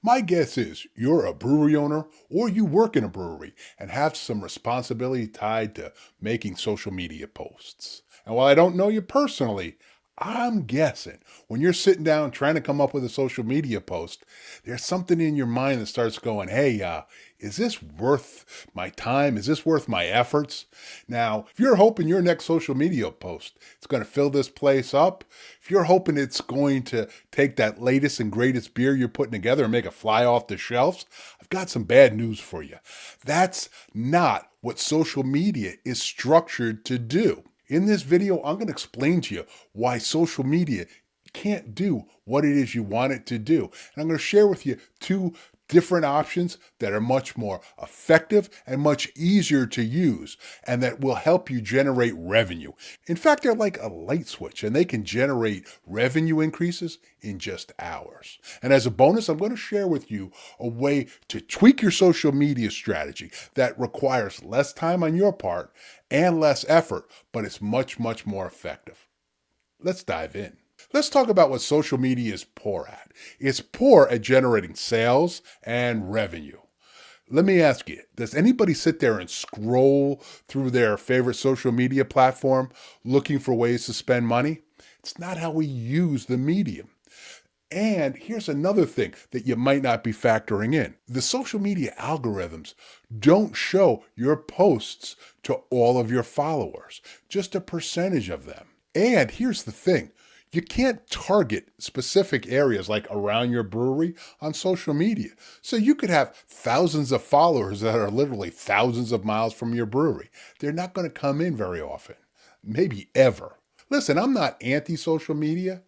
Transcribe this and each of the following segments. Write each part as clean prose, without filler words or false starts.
My guess is you're a brewery owner or you work in a brewery and have some responsibility tied to making social media posts. And while I don't know you personally, I'm guessing when you're sitting down trying to come up with a social media post, there's something in your mind that starts going, hey, is this worth my time? Is this worth my efforts? Now, if you're hoping your next social media post is going to fill this place up, if you're hoping it's going to take that latest and greatest beer you're putting together and make it fly off the shelves, I've got some bad news for you. That's not what social media is structured to do. In this video, I'm going to explain to you why social media can't do what it is you want it to do. And I'm going to share with you two different options that are much more effective and much easier to use and that will help you generate revenue. In fact, they're like a light switch and they can generate revenue increases in just hours. And as a bonus, I'm going to share with you a way to tweak your social media strategy that requires less time on your part and less effort, but it's much, much more effective. Let's dive in. Let's talk about what social media is poor at. It's poor at generating sales and revenue. Let me ask you, does anybody sit there and scroll through their favorite social media platform looking for ways to spend money? It's not how we use the medium. And here's another thing that you might not be factoring in. The social media algorithms don't show your posts to all of your followers, just a percentage of them. And here's the thing. You can't target specific areas like around your brewery on social media. So you could have thousands of followers that are literally thousands of miles from your brewery. They're not going to come in very often, maybe ever. Listen, I'm not anti-social media.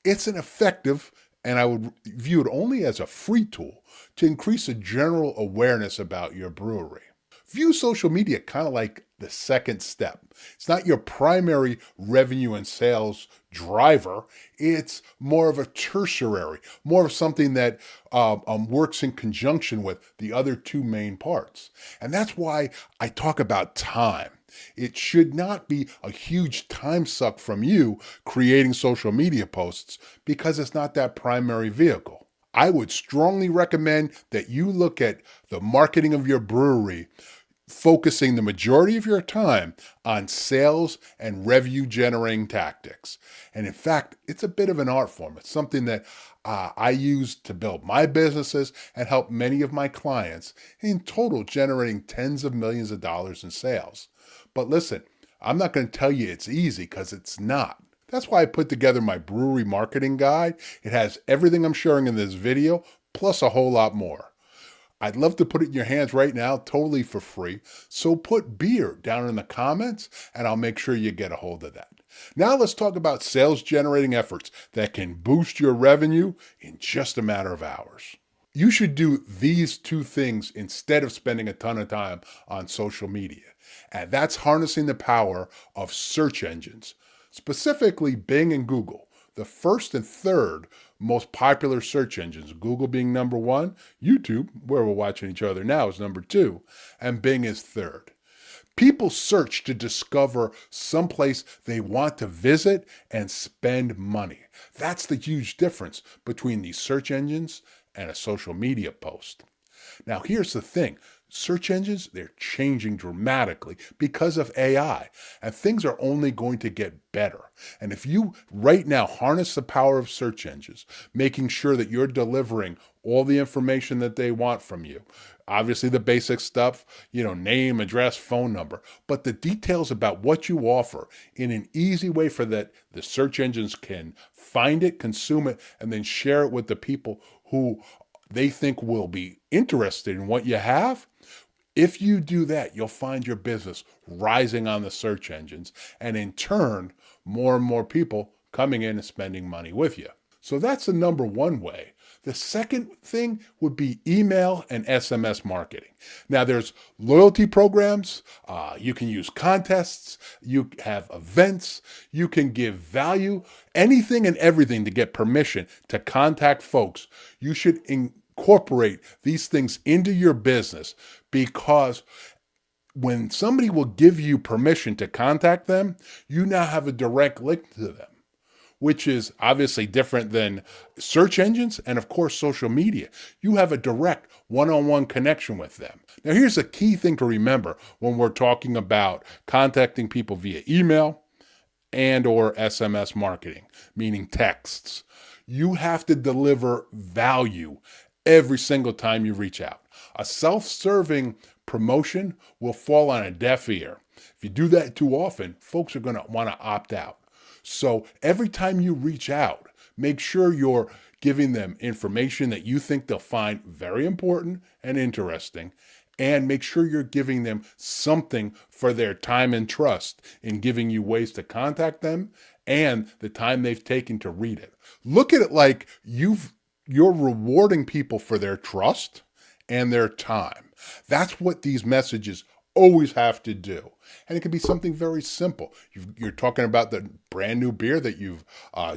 It's an effective, and I would view it only as a free tool to increase a general awareness about your brewery. View social media kind of like the second step. It's not your primary revenue and sales driver. It's more of a tertiary, more of something that works in conjunction with the other two main parts. And that's why I talk about time. It should not be a huge time suck from you creating social media posts because it's not that primary vehicle. I would strongly recommend that you look at the marketing of your brewery, focusing the majority of your time on sales and revenue generating tactics. And in fact, it's a bit of an art form. It's something that I use to build my businesses and help many of my clients, in total generating tens of millions of dollars in sales. But listen, I'm not going to tell you it's easy because it's not. That's why I put together my brewery marketing guide. It has everything I'm sharing in this video, plus a whole lot more. I'd love to put it in your hands right now, totally for free. So put beer down in the comments and I'll make sure you get a hold of that. Now let's talk about sales generating efforts that can boost your revenue in just a matter of hours. You should do these two things instead of spending a ton of time on social media. And that's harnessing the power of search engines, specifically Bing and Google, the first and third most popular search engines, Google being number one, YouTube, where we're watching each other now, is number two, and Bing is third. People search to discover someplace they want to visit and spend money. That's the huge difference between these search engines and a social media post. Now, here's the thing. Search engines, they're changing dramatically because of AI, and things are only going to get better. And if you right now harness the power of search engines, making sure that you're delivering all the information that they want from you, obviously the basic stuff, name, address, phone number, but the details about what you offer in an easy way for that the search engines can find it, consume it, and then share it with the people who they think will be interested in what you have. If you do that, you'll find your business rising on the search engines, and in turn, more and more people coming in and spending money with you. So that's the number one way. The second thing would be email and SMS marketing. Now there's loyalty programs, you can use contests, you have events, you can give value, anything and everything to get permission to contact folks. You should incorporate these things into your business because when somebody will give you permission to contact them, you now have a direct link to them. which is obviously different than search engines and, of course, social media. You have a direct one-on-one connection with them. Now, here's a key thing to remember when we're talking about contacting people via email and or SMS marketing, meaning texts. You have to deliver value every single time you reach out. A self-serving promotion will fall on a deaf ear. If you do that too often, folks are going to want to opt out. So every time you reach out, make sure you're giving them information that you think they'll find very important and interesting, and make sure you're giving them something for their time and trust in giving you ways to contact them and the time they've taken to read it. Look at it like you're rewarding people for their trust and their time. That's what these messages always have to do. And it can be something very simple. You're talking about the brand new beer that you've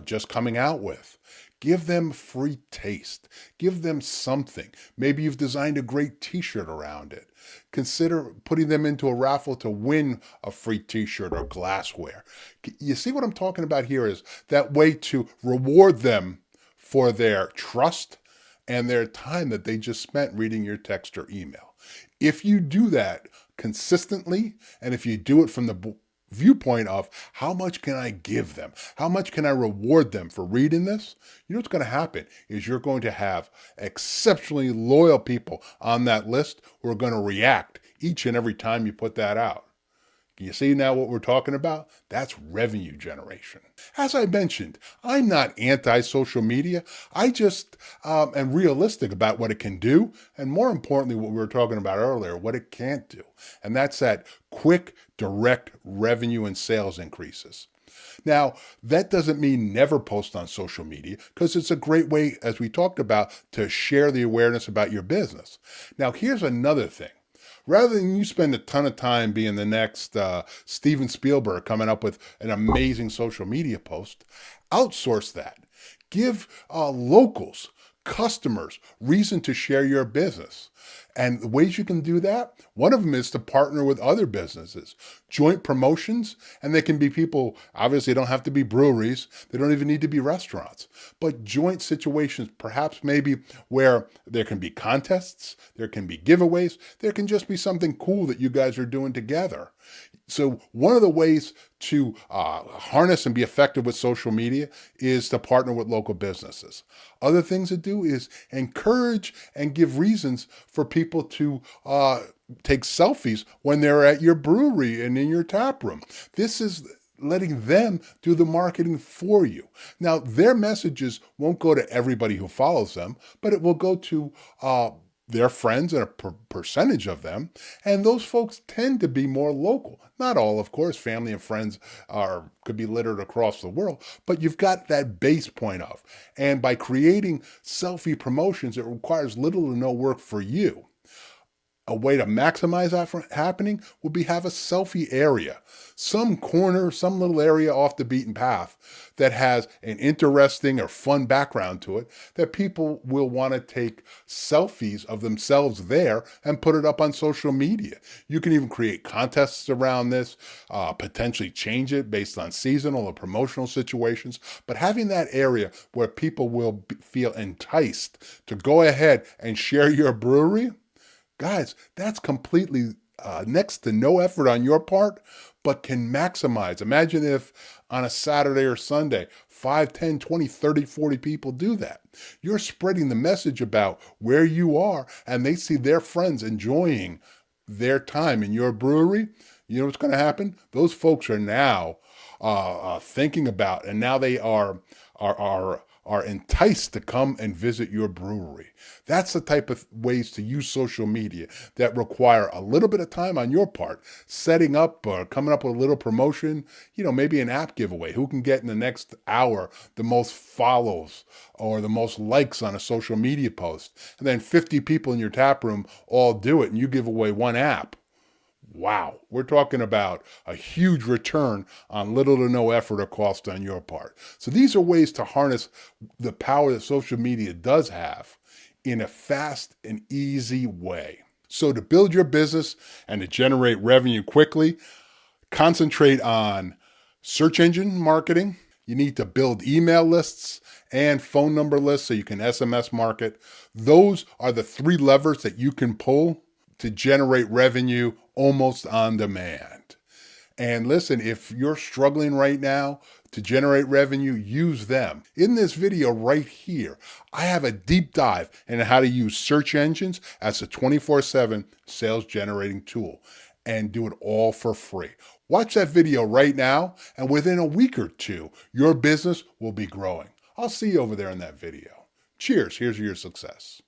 just coming out with. Give them free taste. Give them something. Maybe you've designed a great t-shirt around it. Consider putting them into a raffle to win a free t-shirt or glassware. You see what I'm talking about here is that way to reward them for their trust and their time that they just spent reading your text or email. If you do that consistently, and if you do it from the viewpoint of how much can I give them? How much can I reward them for reading this? You know what's going to happen is you're going to have exceptionally loyal people on that list who are going to react each and every time you put that out. You see now what we're talking about? That's revenue generation. As I mentioned, I'm not anti-social media. I just am realistic about what it can do, and more importantly, what we were talking about earlier, what it can't do. And that's that quick, direct revenue and sales increases. Now, that doesn't mean never post on social media, because it's a great way, as we talked about, to share the awareness about your business. Now, here's another thing. Rather than you spend a ton of time being the next Steven Spielberg coming up with an amazing social media post, outsource that. Give locals, customers, reason to share your business. And the ways you can do that, one of them is to partner with other businesses. Joint promotions, and they can be people, obviously don't have to be breweries, they don't even need to be restaurants, but joint situations, perhaps maybe where there can be contests, there can be giveaways, there can just be something cool that you guys are doing together. So one of the ways to harness and be effective with social media is to partner with local businesses. Other things to do is encourage and give reasons for people to take selfies when they're at your brewery and in your tap room. This is letting them do the marketing for you. Now, their messages won't go to everybody who follows them, but it will go to their friends and a percentage of them. And those folks tend to be more local. Not all, of course, family and friends could be littered across the world, but you've got that base point of. And by creating selfie promotions, it requires little to no work for you. A way to maximize that from happening would be have a selfie area, some corner, some little area off the beaten path that has an interesting or fun background to it that people will want to take selfies of themselves there and put it up on social media. You can even create contests around this, potentially change it based on seasonal or promotional situations, but having that area where people will feel enticed to go ahead and share your brewery, guys, that's completely next to no effort on your part, but can maximize. Imagine if on a Saturday or Sunday, 5, 10, 20, 30, 40 people do that. You're spreading the message about where you are, and they see their friends enjoying their time in your brewery. You know what's going to happen? Those folks are now thinking about, and now they are enticed to come and visit your brewery. That's the type of ways to use social media that require a little bit of time on your part, setting up or coming up with a little promotion, maybe an app giveaway. Who can get in the next hour the most follows or the most likes on a social media post? And then 50 people in your tap room all do it, and you give away one app. Wow, we're talking about a huge return on little to no effort or cost on your part. So these are ways to harness the power that social media does have in a fast and easy way. So to build your business and to generate revenue quickly, concentrate on search engine marketing. You need to build email lists and phone number lists so you can SMS market. Those are the three levers that you can pull to generate revenue almost on demand. And listen, if you're struggling right now to generate revenue, use them. In this video right here, I have a deep dive into how to use search engines as a 24/7 sales generating tool and do it all for free. Watch that video right now, and within a week or two, your business will be growing. I'll see you over there in that video. Cheers. Here's your success.